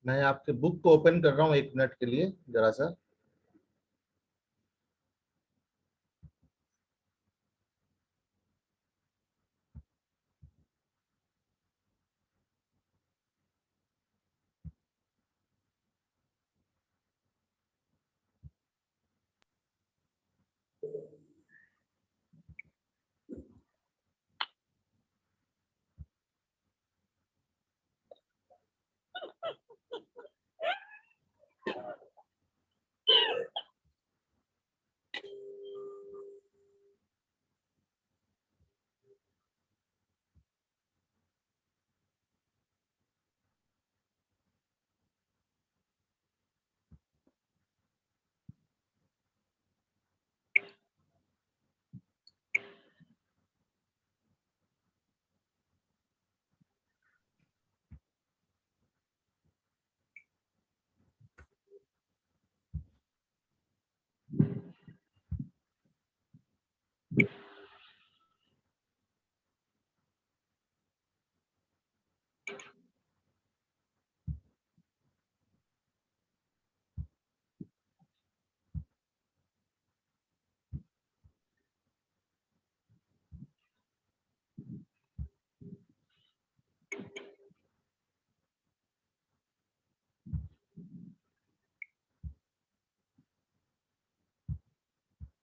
मैं आपके बुक को ओपन कर रहा हूँ 1 मिनट के लिए जरा सा।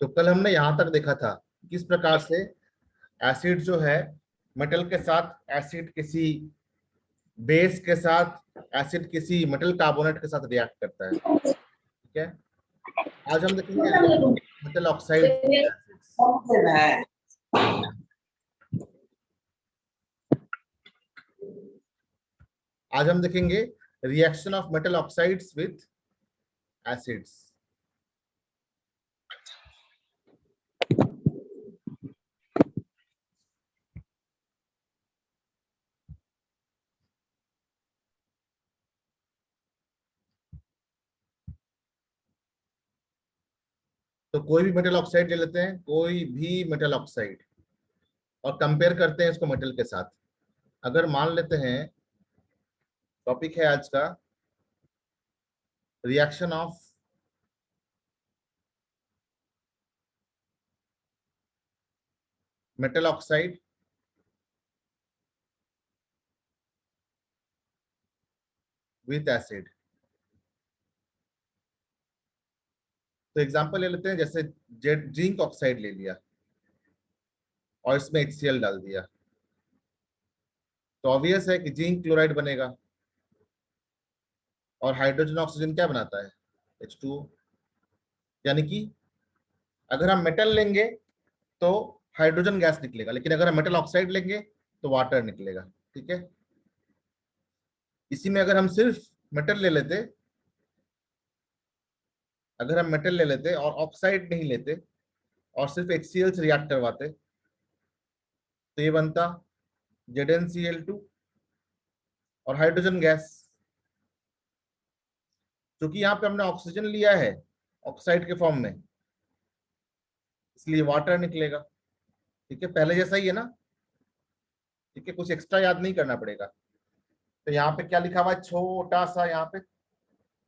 तो कल हमने यहां तक देखा था किस प्रकार से एसिड जो है मेटल के साथ, एसिड किसी बेस के साथ, एसिड किसी मेटल कार्बोनेट के साथ रिएक्ट करता है। ठीक है, आज हम देखेंगे मेटल ऑक्साइड एसिड्स। आज हम देखेंगे reaction of metal oxides with acids. तो कोई भी मेटल ऑक्साइड ले लेते हैं, कोई भी मेटल ऑक्साइड, और कंपेयर करते हैं इसको मेटल के साथ। अगर मान लेते हैं टॉपिक है आज का reaction of metal oxide with acid. तो एग्जांपल ले लेते हैं, जैसे जिंक ऑक्साइड ले लिया और इसमें HCl डाल दिया, तो ऑब्वियस है कि जिंक क्लोराइड बनेगा। और हाइड्रोजन ऑक्सीजन क्या बनाता है? H2O। यानी कि अगर हम मेटल लेंगे तो हाइड्रोजन गैस निकलेगा, लेकिन अगर हम मेटल ऑक्साइड लेंगे तो वाटर निकलेगा। ठीक है, इसी में अगर हम सिर्फ मेटल ले लेते, अगर हम मेटल ले लेते और ऑक्साइड नहीं लेते और सिर्फ HCl से रिएक्ट करवाते, तो ये बनता ZnCl2 और हाइड्रोजन गैस। क्योंकि यहाँ पे हमने ऑक्सीजन लिया है ऑक्साइड के फॉर्म में, इसलिए वाटर निकलेगा। ठीक है, पहले जैसा ही है ना। ठीक है, कुछ एक्स्ट्रा याद नहीं करना पड़ेगा। तो यहाँ पे क्या लिखा हुआ है, छोटा सा यहाँ पे,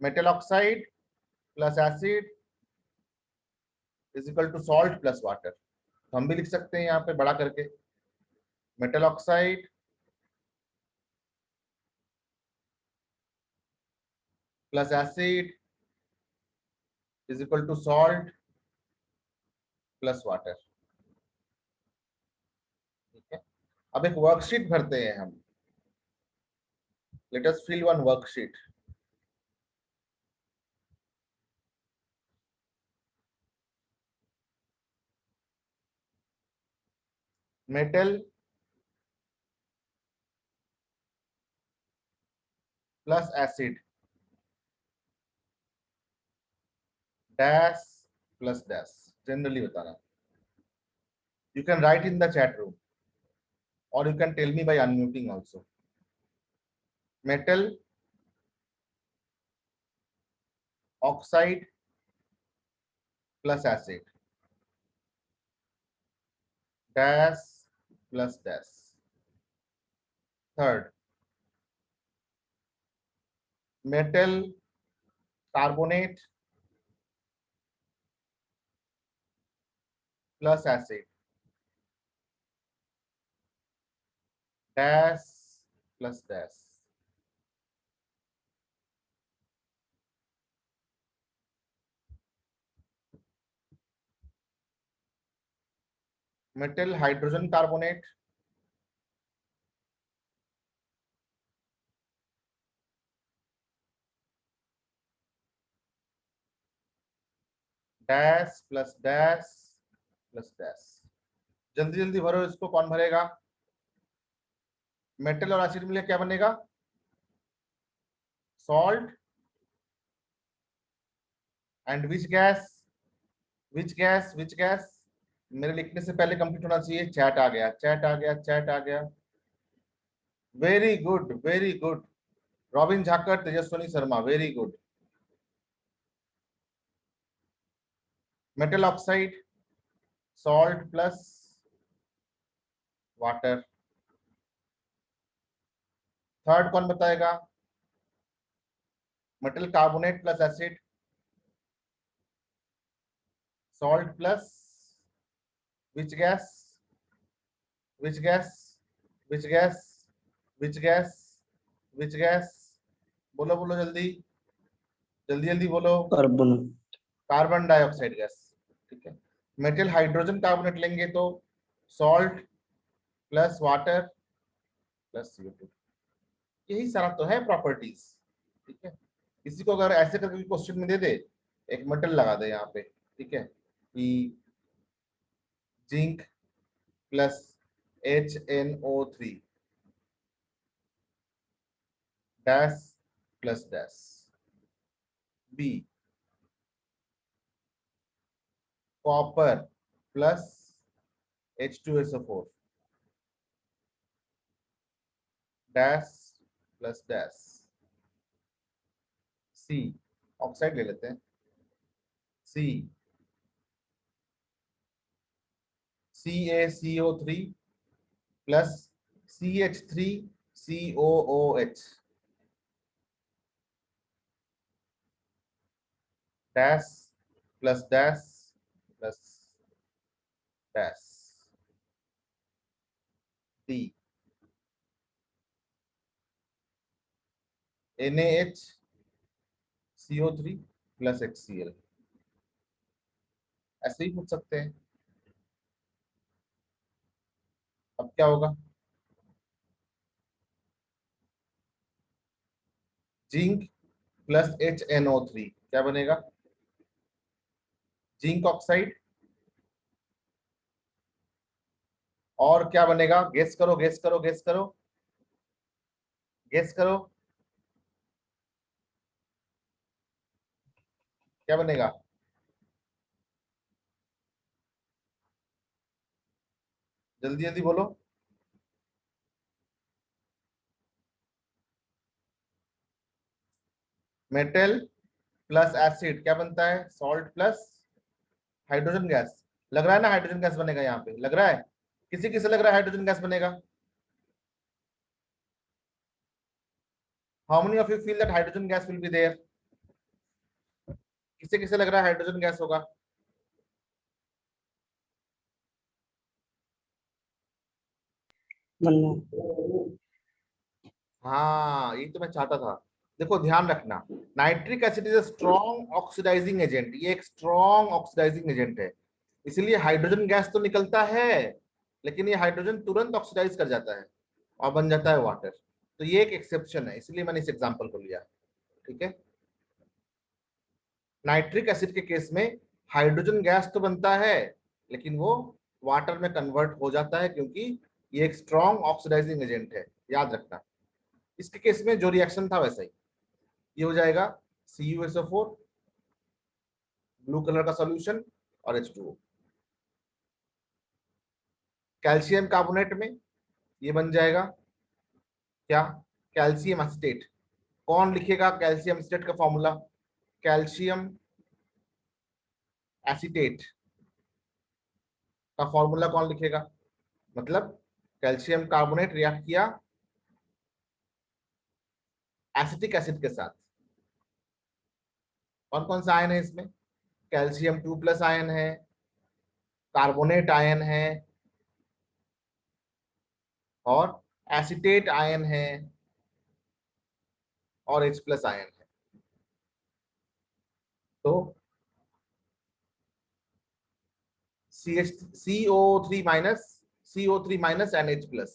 metal oxide plus acid is equal to salt plus water. तो हम भी लिख सकते हैं यहाँ पे बड़ा करके, metal oxide plus acid is equal to salt plus water. ठीक है, अब एक वर्कशीट भरते हैं हम। Let us fill one worksheet. Metal plus acid dash plus dash, generally बताना। You can write in the chat room, or you can tell me by unmuting also. Metal oxide plus acid, dash plus dash. Third, metal carbonate plus acid, dash plus dash. Metal hydrogen carbonate dash plus dash plus dash. जल्दी जल्दी भरो इसको, कौन भरेगा? Metal और acid मिले क्या बनेगा? Salt and which gas? Which gas? Which gas? मेरे लिखने से पहले कंप्लीट होना चाहिए। चैट आ गया, चैट आ गया, चैट आ गया। Very good, very good. Robin Jhakar, Tejaswani Sharma, very good. Metal oxide, salt plus water. Third कौन बताएगा? Metal carbonate plus acid, salt plus which gas? Which gas? Which gas? Which gas? Which gas? बोलो बोलो जल्दी, जल्दी जल्दी बोलो। कार्बन। Carbon dioxide gas. ठीक है। मेटल हाइड्रोजन कार्बोनेट लेंगे तो salt plus water plus CO2। यही सारा तो है प्रॉपर्टीज। ठीक है। किसी को अगर ऐसे करके क्वेश्चन में दे दे, एक मेटल लगा दे यहाँ पे, ठीक है, कि zinc plus HNO3 dash plus dash. B, copper plus H2SO4 dash plus dash. C, oxide ले लेते हैं। C, CaCO3 plus CH3COOH dash plus dash plus dash. D, NaHCO3 plus HCl। ऐसे ही पूछ सकते हैं। अब क्या होगा? जिंक प्लस HNO3 क्या बनेगा? Zinc oxide. और क्या बनेगा? गेस करो, गेस करो, गेस करो, गेस करो, क्या बनेगा? जल्दी जल्दी बोलो। मेटल प्लस एसिड क्या बनता है? Salt plus hydrogen gas. लग रहा है ना हाइड्रोजन गैस बनेगा? यहाँ पे लग रहा है? किसी किसे लग रहा है हाइड्रोजन गैस बनेगा? How many of you feel that hydrogen gas will be there? किसे किसे लग रहा है हाइड्रोजन गैस होगा? हाँ, ये तो मैं चाहता था। देखो ध्यान रखना, nitric acid is a strong oxidising agent. ये एक स्ट्रॉन्ग ऑक्सीडाइजिंग एजेंट है, इसलिए हाइड्रोजन गैस तो निकलता है, लेकिन ये हाइड्रोजन तुरंत ऑक्सीडाइज कर जाता है और बन जाता है वाटर। तो ये एक एक्सेप्शन है, इसलिए मैंने इस एग्जांपल को लिया। ठीक है। नाइट्रिक एसिड के केस में हाइड्रोजन गैस तो बनता है, लेकिन वो वाटर में कन्वर्ट हो जाता है, क्योंकि ये एक स्ट्रॉन्ग ऑक्सीडाइजिंग एजेंट है। याद रखना, इसके केस में जो रिएक्शन था वैसा ही ये हो जाएगा। CuSO4, ब्लू कलर का सॉल्यूशन, और H2O। कैल्शियम कार्बोनेट में ये बन जाएगा क्या, कैल्शियम एसिटेट। कौन लिखेगा कैल्शियम एसिटेट का फॉर्मूला, कैल्शियम एसिटेट का फॉर्मूला कौन लिखेगा, मतलब कैल्शियम कार्बोनेट रिएक्ट किया एसिटिक एसिड के साथ। कौन कौन सा आयन है इसमें, कैल्शियम 2+ आयन है, कार्बोनेट आयन है, और एसिटेट आयन है, और H+ आयन है। तो CO3 माइनस NH+,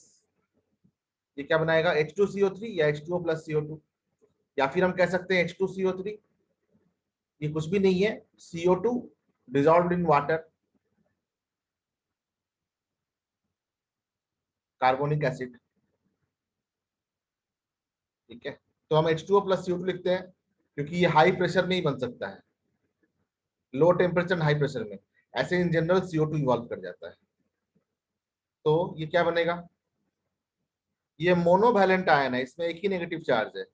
ये क्या बनाएगा, H2CO3 या H2O + CO2, या फिर हम कह सकते हैं H2CO3। ये कुछ भी नहीं है, CO2 dissolved in water, carbonic acid. ठीक है, तो हम H2O + CO2 लिखते हैं क्योंकि ये हाई प्रेशर में ही बन सकता है, लो टेम्परेचर हाई प्रेशर में। ऐसे इन जनरल CO2 इवॉल्व कर जाता है। तो ये क्या बनेगा, ये मोनोवैलेंट आयन है, इसमें एक ही नेगेटिव चार्ज है,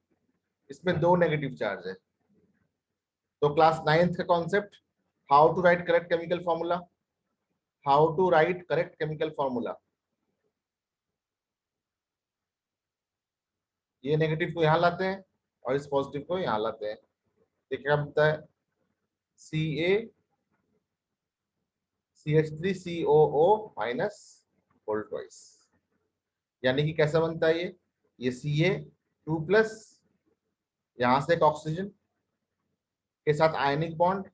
इसमें दो नेगेटिव चार्ज है। तो क्लास 9th का concept, how to write correct chemical formula, how to write correct chemical formula. ये नेगेटिव को यहाँ लाते हैं और इस पॉजिटिव को यहाँ लाते हैं, तो क्या बनता है, CaCH3COO- होल ट्वाइस। यानी कि कैसा बनता है ये Ca2+, यहां से एक ऑक्सीजन के साथ आयनिक बॉन्ड,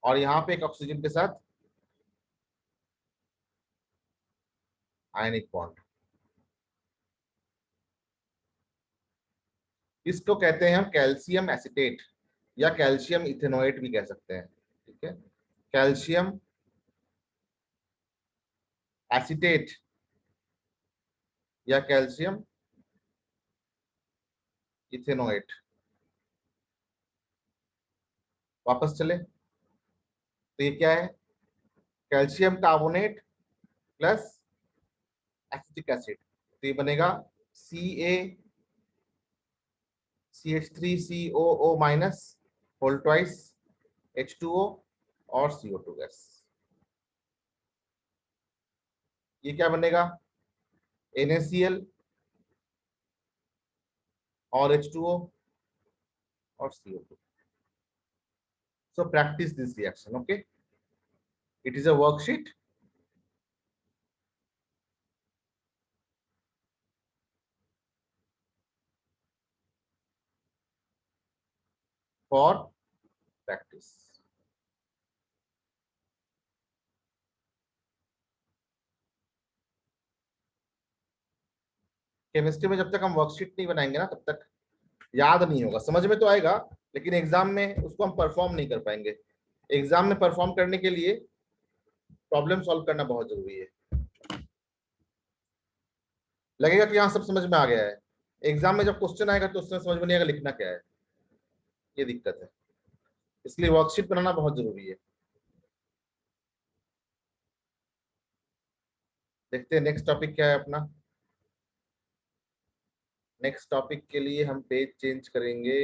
और यहाँ पे एक ऑक्सीजन के साथ आयनिक बॉन्ड। इसको कहते हैं हम कैल्शियम एसिटेट, या कैल्शियम इथेनोएट भी कह सकते हैं। ठीक है, कैल्शियम एसिटेट या कैल्शियम इथेनोएट। वापस चले तो ये क्या है, calcium carbonate plus acetic acid, तो ये बनेगा CaCH3COO- होल ट्वाइस H2O और CO2 गैस। ये क्या बनेगा, NaCl और H2O और CO2। So practice this reaction, okay? It is a worksheet for practice. Chemistry में जब तक हम वर्कशीट नहीं बनाएंगे ना, तब तक याद नहीं होगा, समझ में तो आएगा लेकिन एग्जाम में उसको हम परफॉर्म नहीं कर पाएंगे। एग्जाम में परफॉर्म करने के लिए प्रॉब्लम सॉल्व करना बहुत जरूरी है। लगेगा कि यहाँ सब समझ में आ गया है, एग्जाम में जब क्वेश्चन आएगा तो उसमें समझ में नहीं आएगा लिखना क्या है, ये दिक्कत है। इसलिए वर्कशीट बनाना बहुत जरूरी है। देखते हैं नेक्स्ट टॉपिक क्या है अपना। नेक्स्ट टॉपिक के लिए हम पेज चेंज करेंगे।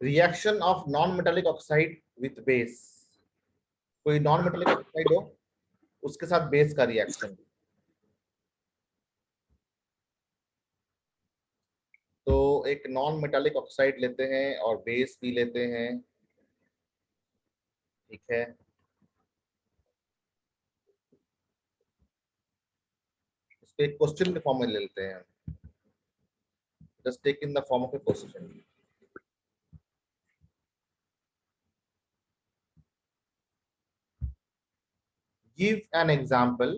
Reaction of non metallic oxide with base. कोई नॉन मेटालिक ऑक्साइड हो, उसके साथ बेस का रिएक्शन। तो एक नॉन मेटालिक ऑक्साइड लेते हैं और बेस भी लेते हैं। ठीक है, इसको एक क्वेश्चन के फॉर्म में ले लेते हैं। Just take in the form of a question. Give an example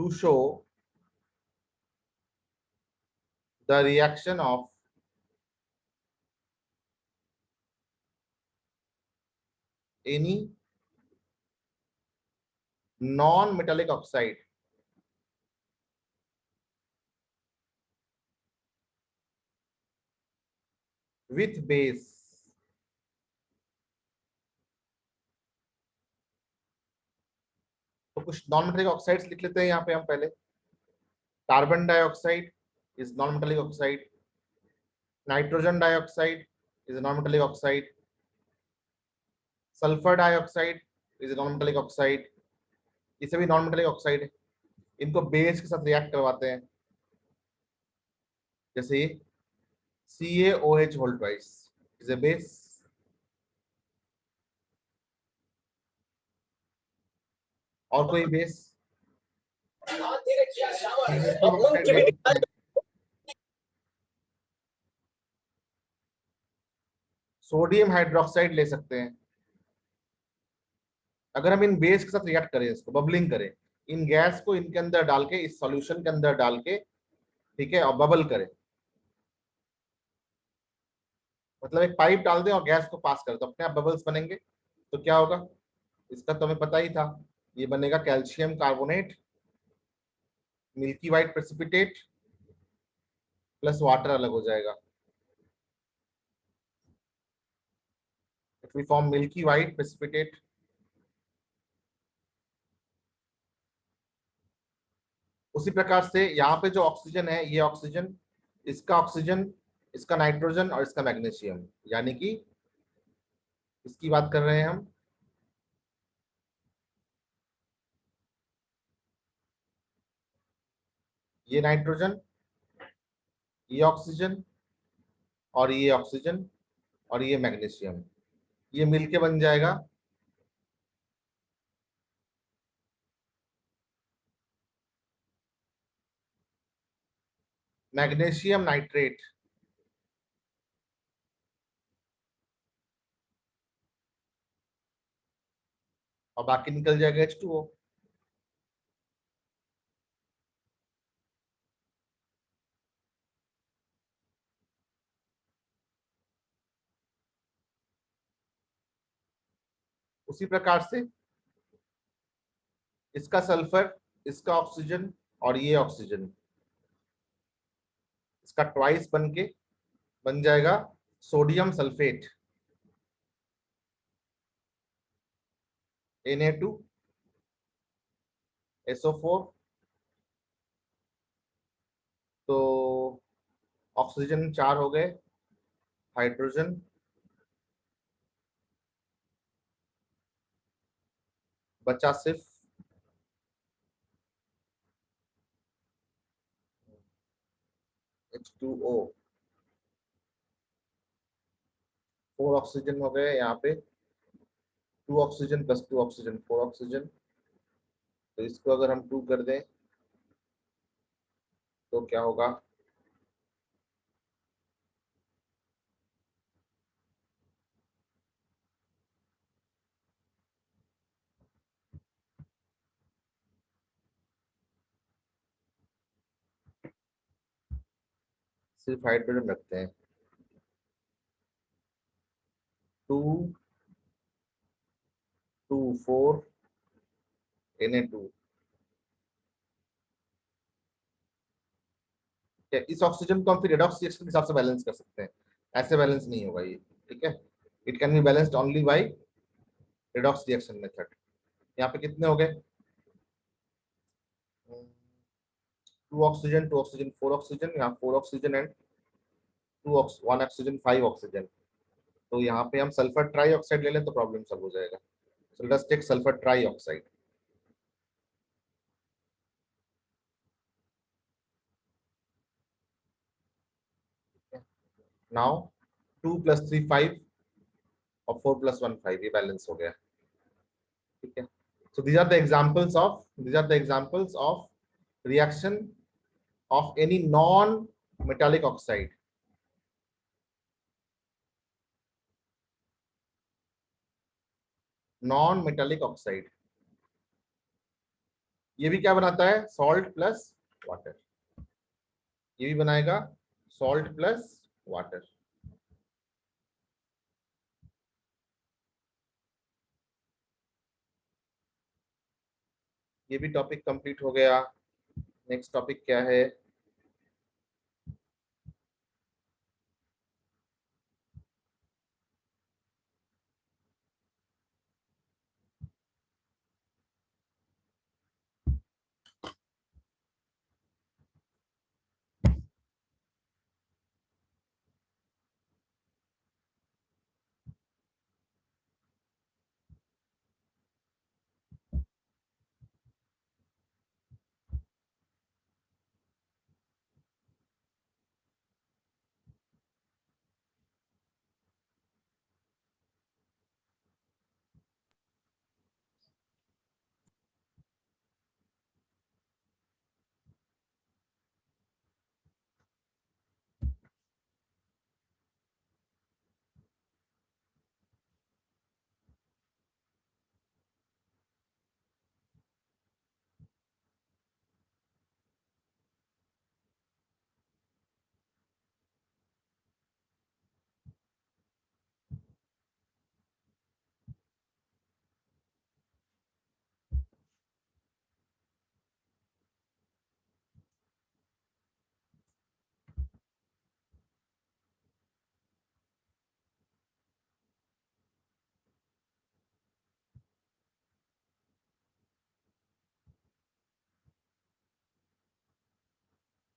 to show the reaction of any non-metallic oxide with base तो कुछ नॉन मेटेलिक ऑक्साइड्स लिख लेते हैं यहाँ पे हम पहले। Carbon dioxide is non metallic oxide, nitrogen dioxide is non metallic oxide, sulphur dioxide is non metallic oxide. ये सभी नॉन मेटेलिक ऑक्साइड है। इनको बेस के साथ रिएक्ट करवाते हैं, जैसे ये CaOH whole twice is a base. और कोई बेस ऑक्साइड ले सकते हैं, सोडियम हाइड्रोक्साइड ले सकते हैं। अगर हम इन बेस के साथ रिएक्ट करें, इसको बबलिंग करें, इन गैस को इनके अंदर डाल के, इस सॉल्यूशन के अंदर डाल के, ठीक है, और बबल करें, मतलब एक पाइप डाल दें और गैस को पास कर, तो अपने आप बबल्स बनेंगे। तो क्या होगा, इसका तो हमें पता ही था, ये बनेगा calcium carbonate, milky white precipitate plus water अलग हो जाएगा, it will form milky white precipitate. उसी प्रकार से यहाँ पे जो ऑक्सीजन है, ये ऑक्सीजन, इसका ऑक्सीजन, इसका नाइट्रोजन और इसका मैग्नीशियम, यानी कि इसकी बात कर रहे हैं हम, ये नाइट्रोजन, ये ऑक्सीजन और ये ऑक्सीजन और ये मैग्नीशियम, ये मिलके बन जाएगा मैग्नीशियम नाइट्रेट। और बाकी निकल जाएगा H2O। उसी प्रकार से इसका सल्फर, इसका ऑक्सीजन और ये ऑक्सीजन, इसका ट्वाइस बन के बन जाएगा सोडियम सल्फेट, Na2 SO4। तो ऑक्सीजन 4 हो गए, हाइड्रोजन, बचा सिर्फ H2O। 4 ऑक्सीजन हो गए यहाँ पे, 2 ऑक्सीजन प्लस 2 ऑक्सीजन 4 ऑक्सीजन। तो इसको अगर हम 2 कर दें तो क्या होगा, सिर्फ हाइड्रोजन रखते हैं, 2 2 4 Na2। इस ऑक्सीजन को हम फिर रेडॉक्स रिएक्शन के हिसाब से बैलेंस कर सकते हैं, ऐसे बैलेंस नहीं होगा ये, ठीक है। It can be balanced only by redox reaction method. यहाँ पे कितने हो गए, 2 ऑक्सीजन 2 ऑक्सीजन 4 ऑक्सीजन, यहाँ 4 ऑक्सीजन एंड 1 ऑक्सीजन 5 ऑक्सीजन। तो यहाँ पे हम सल्फर ट्राई ऑक्साइड ले लें तो प्रॉब्लम सॉल्व हो जाएगा। So let us take sulphur trioxide. Now 2 + 3 5 और 4 + 1 5, ये बैलेंस हो गया, ठीक है। सो these are the examples of reaction of any non metallic oxide, non metallic oxide ये भी क्या बनाता है, सॉल्ट प्लस वाटर। ये भी बनाएगा सॉल्ट प्लस वाटर। ये भी टॉपिक कंप्लीट हो गया। नेक्स्ट टॉपिक क्या है?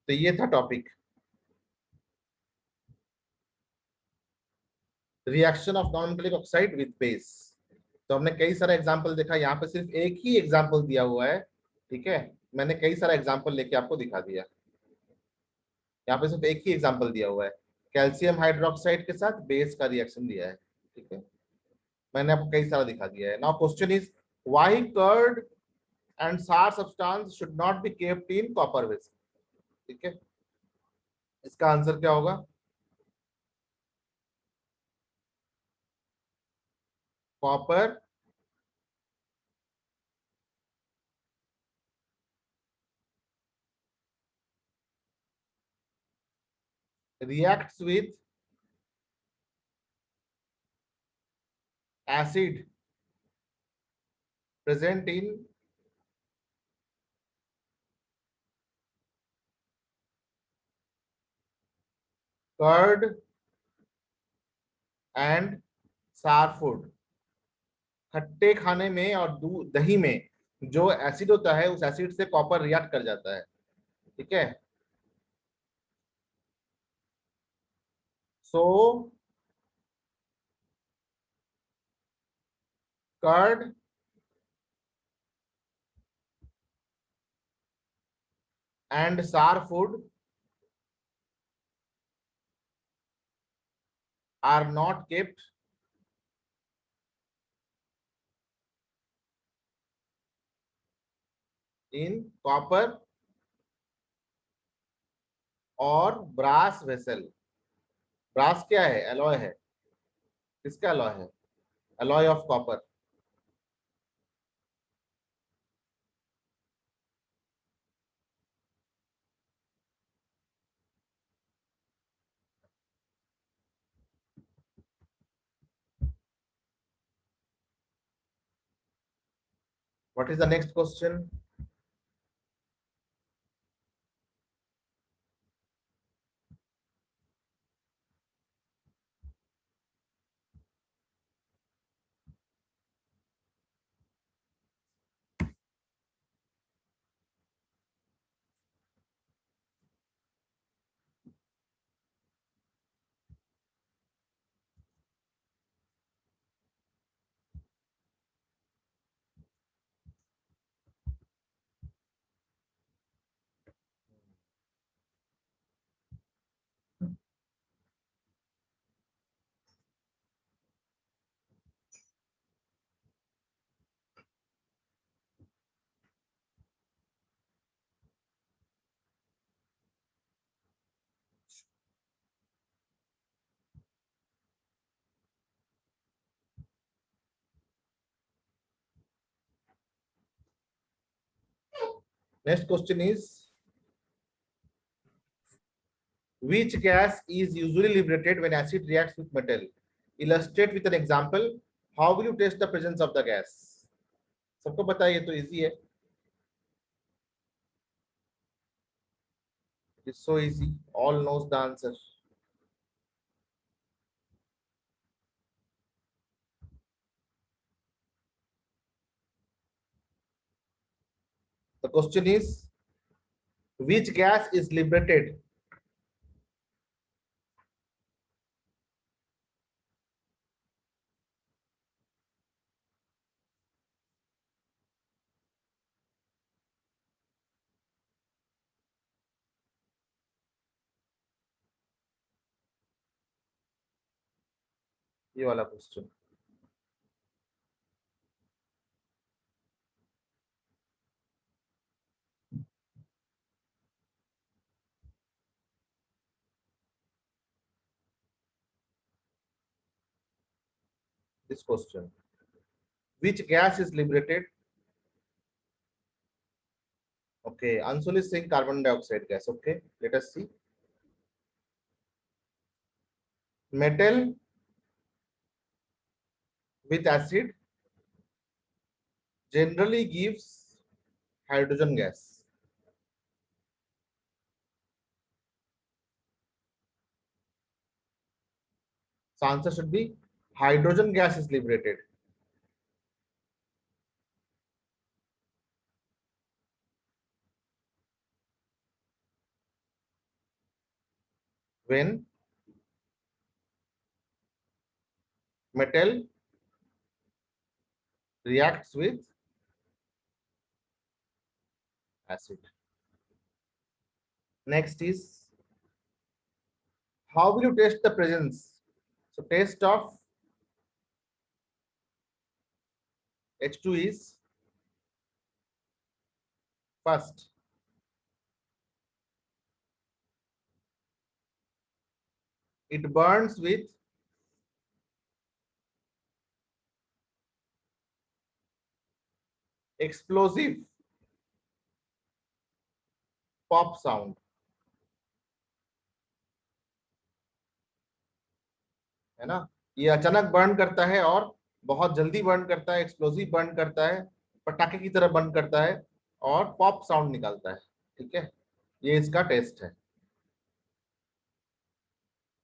तो ये था topic, reaction of non metallic oxide with base. तो हमने कई सारा एग्जांपल देखा, यहाँ पे सिर्फ एक ही एग्जांपल दिया हुआ है, ठीक है। मैंने कई सारा एग्जांपल लेके आपको दिखा दिया। यहाँ पे सिर्फ एक ही एग्जांपल दिया हुआ है, कैल्शियम हाइड्रोक्साइड के साथ बेस का रिएक्शन दिया है, ठीक है। मैंने आपको कई सारा दिखा दिया है। Now question is, why curd and sour substance should not be kept in copper vessel, ठीक है। इसका आंसर क्या होगा? Copper reacts with acid present in curd and sour food। खट्टे खाने में और दूध दही में जो एसिड होता है, उस एसिड से कॉपर रिएक्ट कर जाता है, ठीक है। So curd and sour food are not kept in copper और ब्रास वेसल। ब्रास क्या है? एलॉय है। किसका एलॉय है? Alloy of copper. What is the next question? Next question is, which gas is usually liberated when acid reacts with metal? Illustrate with an example. How will you test the presence of the gas? सबको पता है, ये तो easy है. It's so easy. All knows the answer. The question is, which gas is liberated? ये वाला question. This question. Which gas is liberated? Okay, Anshul is saying carbon dioxide gas. Okay, let us see. Metal with acid generally gives hydrogen gas. So answer should be hydrogen gas is liberated. When metal reacts with acid. Next is, how will you test the presence? So test of H2 is, first, it burns with explosive pop sound. है ना, ये अचानक burn करता है और बहुत जल्दी burn करता है, एक्सप्लोसिव बर्न करता है, पटाखे की तरह बर्न करता है और पॉप साउंड निकालता है. ठीक है, ये इसका टेस्ट है.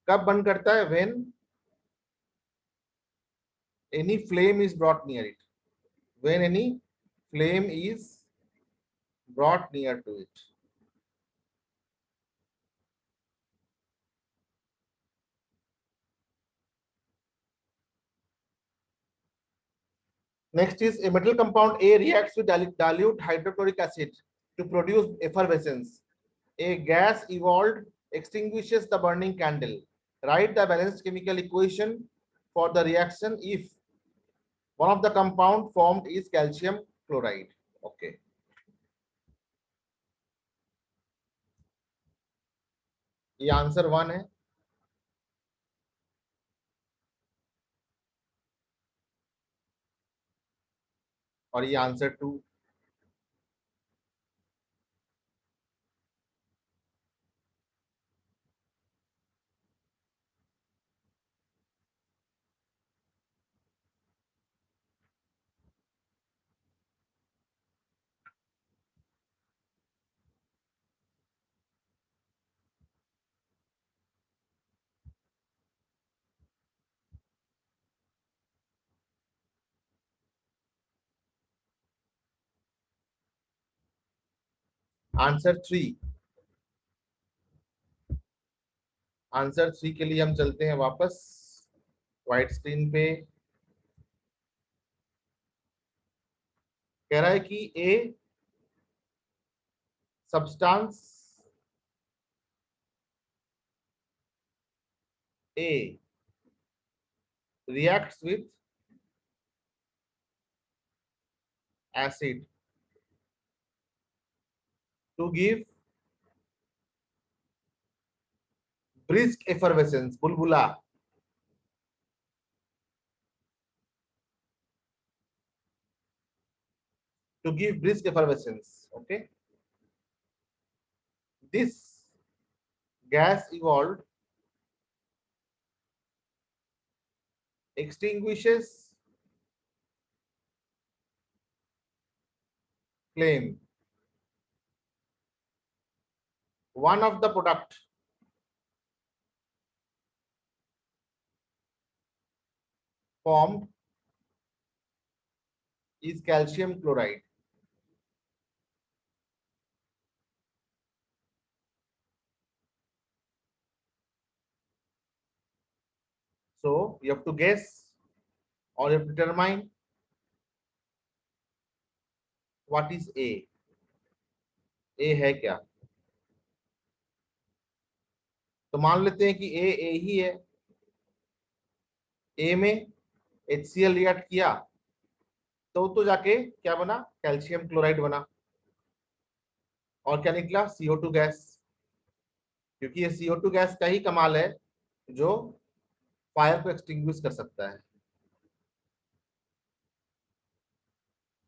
कब बर्न करता है? When any flame is brought near it. When any flame is brought near to it. Next is, a metal compound A reacts with dilute hydrochloric acid to produce effervescence. A gas evolved extinguishes the burning candle. Write the balanced chemical equation for the reaction if one of the compound formed is calcium chloride. Okay. ये answer 1 है और ये answer 2. Answer 3. Answer 3 के लिए हम चलते हैं वापस व्हाइट स्क्रीन पे. कह रहा है कि a substance A reacts with acid to give brisk effervescence, bulbula. To give brisk effervescence. Okay. This gas evolved extinguishes flame. One of the product formed is calcium chloride. So you have to guess or you have to determine what is A. A है क्या? तो मान लेते हैं कि ए ही है. ए में HCl react किया तो जाके क्या बना? कैल्शियम क्लोराइड बना. और क्या निकला? CO2 gas. क्योंकि ये CO2 गैस का ही कमाल है जो फायर को एक्सटिंग्विश कर सकता है.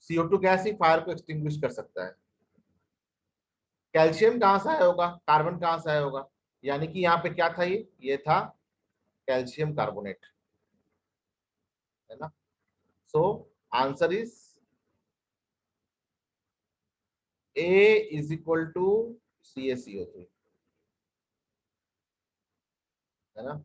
CO2 गैस ही फायर को एक्सटिंग्विश कर सकता है. कैल्शियम कहां से आया होगा? कार्बन कहां से आया होगा? यानी कि यहाँ पे क्या था? ये था कैल्शियम कार्बोनेट, है ना. So answer is A is equal to CaCO3, है ना.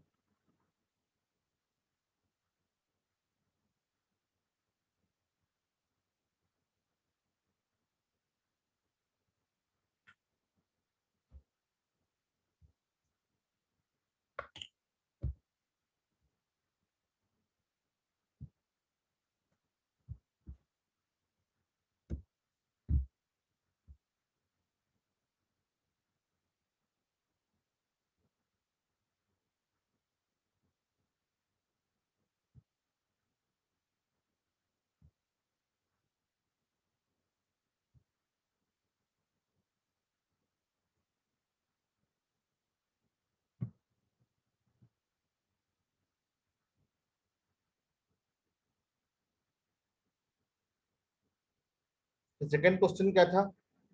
सेकंड क्वेश्चन क्या था?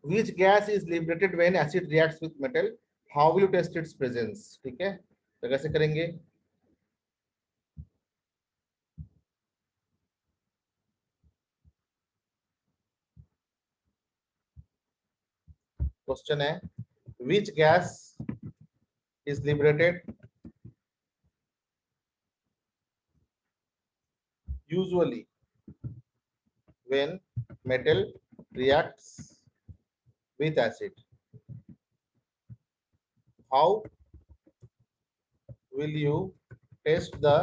Which gas is liberated when acid reacts with metal? How will you test its presence? ठीक है, तो कैसे करेंगे? क्वेश्चन है which gas is liberated usually when metal reacts with acid. How will you test the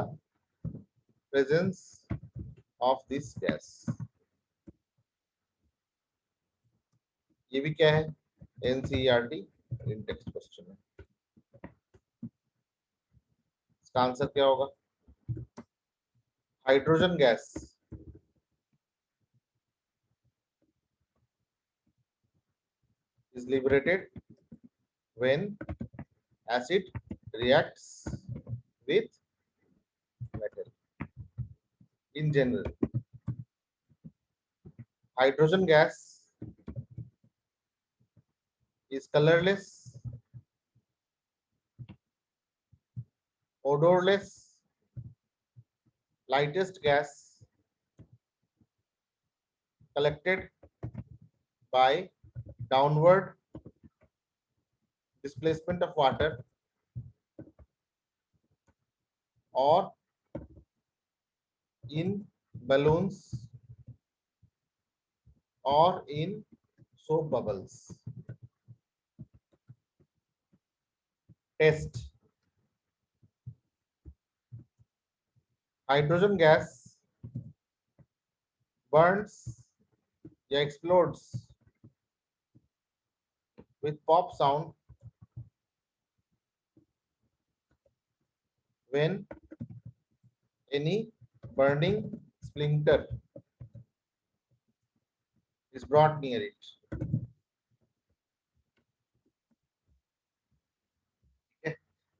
presence of this gas? ये भी क्या है? NCERT इन टेक्स्ट क्वेश्चन है. इसका आंसर क्या होगा? Hydrogen gas is liberated when acid reacts with metal. In general, hydrogen gas is colorless, odorless, lightest gas collected by downward displacement of water or in balloons or in soap bubbles. Test. Hydrogen gas burns या explodes with pop sound when any burning splinter is brought near it.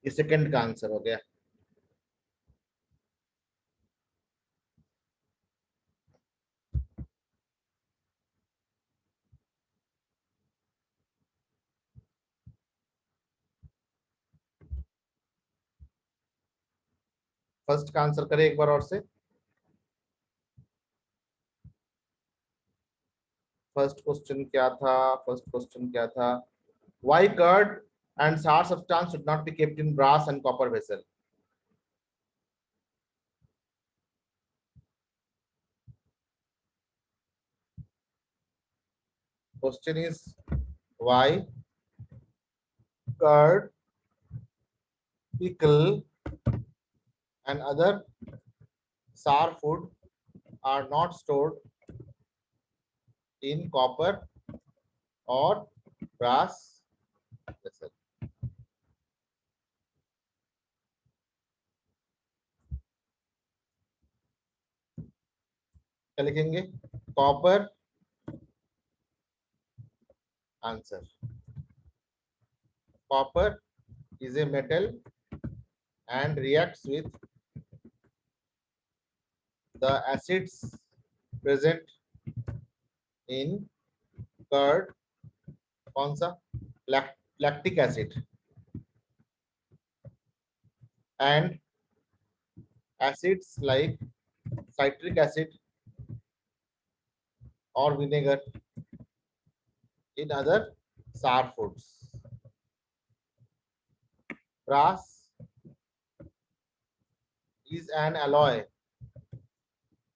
ये second का answer हो गया. First का answer करें एक बार और से। फर्स्ट क्वेश्चन क्या था? फर्स्ट क्वेश्चन क्या था? Why curd and sour substance should not be kept in brass and copper vessel? Question is why curd, pickle, and other sour food are not stored in copper or brass vessel. क्या लिखेंगे? Copper answer. Copper is a metal and reacts with the acids present in curd. कौन सा? Lactic acid and acids like citric acid or vinegar in other sour foods. Brass is an alloy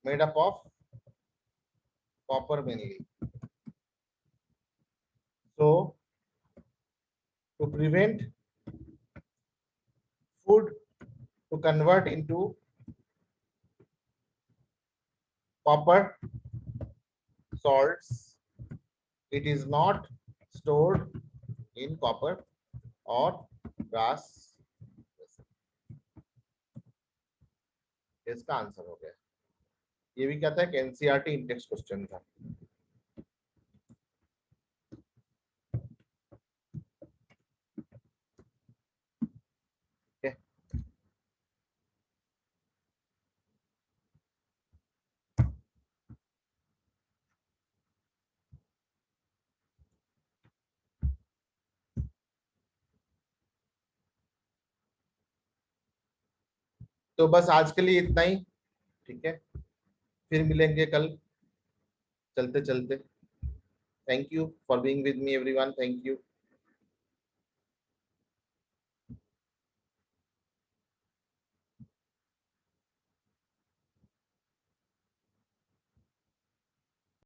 made up of copper mainly. So, to prevent food to convert into copper salts, it is not stored in copper और brass vessel। इसका answer हो गया। ये भी क्या था? कि NCERT index question था। Okay? तो बस आज के लिए इतना ही। ठीक है, फिर मिलेंगे कल चलते चलते। Thank you for being with me everyone. Thank you.